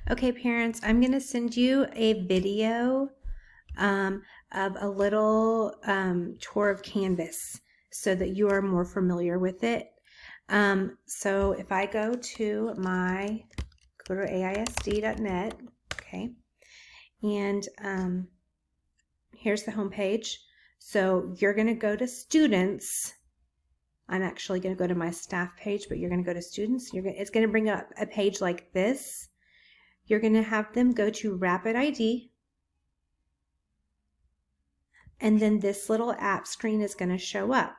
Okay, parents, I'm going to send you a video of a little tour of Canvas so that you are more familiar with it. So if I go to AISD.net, okay, and here's the home page. So you're going to go to students. I'm actually going to go to my staff page, but you're going to go to students. It's going to bring up a page like this. You're going to have them go to Rapid ID. And then this little app screen is going to show up.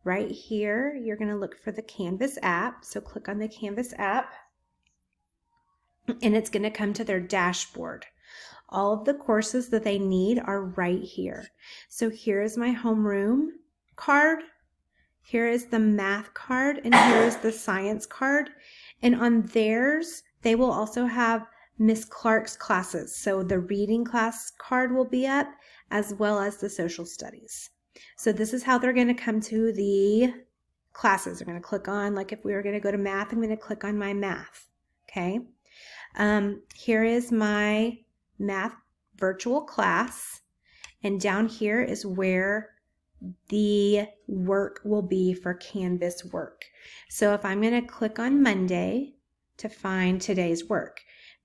Right here, you're going to look for the Canvas app. So click on the Canvas app. And it's going to come to their dashboard. All of the courses that they need are right here. So here is my homeroom card. Here is the math card, and here is the science card. And on theirs, they will also have Miss Clark's classes. So the reading class card will be up, as well as the social studies. So this is how they're going to come to the classes. They're going to click on, like if we were going to go to math, I'm going to click on my math. Okay. Here is my math virtual class. And down here is where the work will be for Canvas work. So if I'm going to click on Monday to find today's work.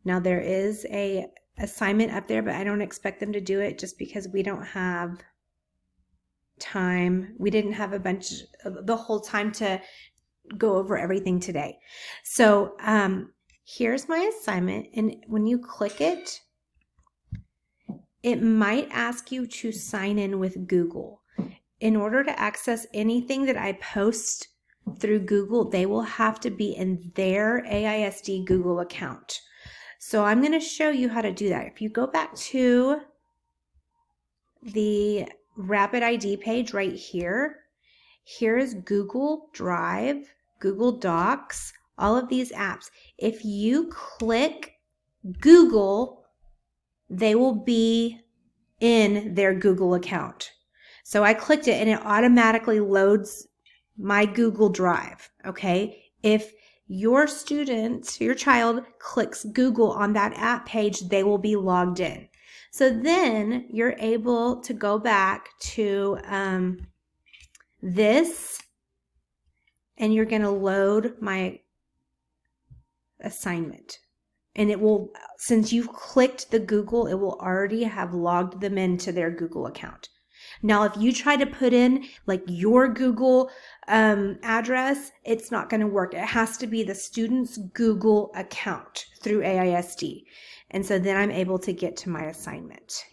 Now there is a assignment up there, but I don't expect them to do it just because we don't have time. We didn't have the whole time to go over everything today. So here's my assignment, and when you click it, it might ask you to sign in with Google. In order to access anything that I post through Google, they will have to be in their AISD Google account. So I'm going to show you how to do that. If you go back to the Rapid ID page right here, here is Google Drive, Google Docs, all of these apps. If you click Google, they will be in their Google account. So I clicked it and it automatically loads my Google Drive, okay? If your student, your child clicks Google on that app page, they will be logged in. So then you're able to go back to this, and you're going to load my assignment. And it will, since you've clicked the Google, it will already have logged them into their Google account. Now, if you try to put in like your Google address, it's not going to work. It has to be the student's Google account through AISD. And so then I'm able to get to my assignment.